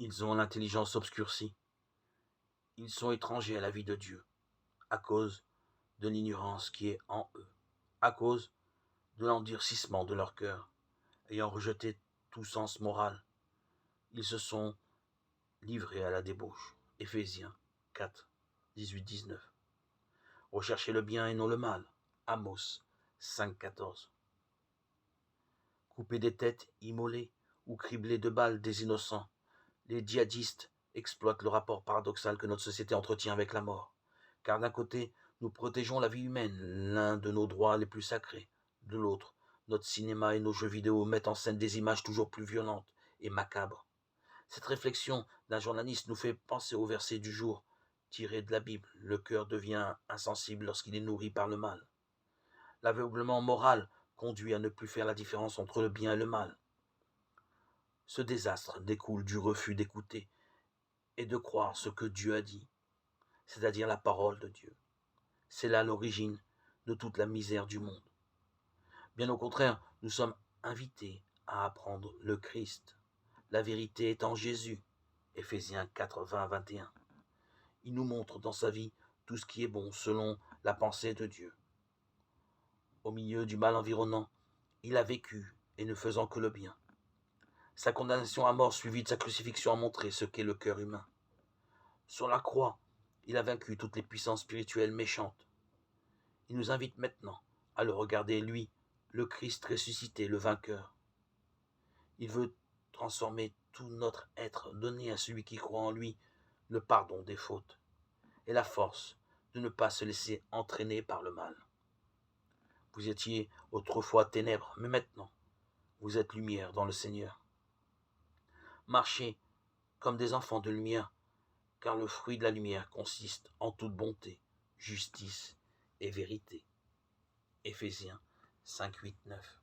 Ils ont l'intelligence obscurcie. Ils sont étrangers à la vie de Dieu, à cause de l'ignorance qui est en eux, à cause de l'endurcissement de leur cœur. Ayant rejeté tout sens moral, ils se sont livrés à la débauche. Éphésiens 4, 18-19. Recherchez le bien et non le mal. Amos 5, 14. Couper des têtes immolées ou cribler de balles des innocents. Les djihadistes exploitent le rapport paradoxal que notre société entretient avec la mort. Car d'un côté, nous protégeons la vie humaine, l'un de nos droits les plus sacrés. De l'autre, notre cinéma et nos jeux vidéo mettent en scène des images toujours plus violentes et macabres. Cette réflexion d'un journaliste nous fait penser au verset du jour, tiré de la Bible. Le cœur devient insensible lorsqu'il est nourri par le mal. L'aveuglement moral conduit à ne plus faire la différence entre le bien et le mal. Ce désastre découle du refus d'écouter et de croire ce que Dieu a dit, c'est-à-dire la parole de Dieu. C'est là l'origine de toute la misère du monde. Bien au contraire, nous sommes invités à apprendre le Christ. La vérité est en Jésus. Éphésiens 4, 20, 21. Il nous montre dans sa vie tout ce qui est bon selon la pensée de Dieu. Au milieu du mal environnant, il a vécu et ne faisant que le bien. Sa condamnation à mort suivie de sa crucifixion a montré ce qu'est le cœur humain. Sur la croix, il a vaincu toutes les puissances spirituelles méchantes. Il nous invite maintenant à le regarder, lui, le Christ ressuscité, le vainqueur. Il veut transformer tout notre être, donner à celui qui croit en lui le pardon des fautes et la force de ne pas se laisser entraîner par le mal. Vous étiez autrefois ténèbres, mais maintenant, vous êtes lumière dans le Seigneur. Marchez comme des enfants de lumière, car le fruit de la lumière consiste en toute bonté, justice et vérité. Éphésiens 5, 8, 9.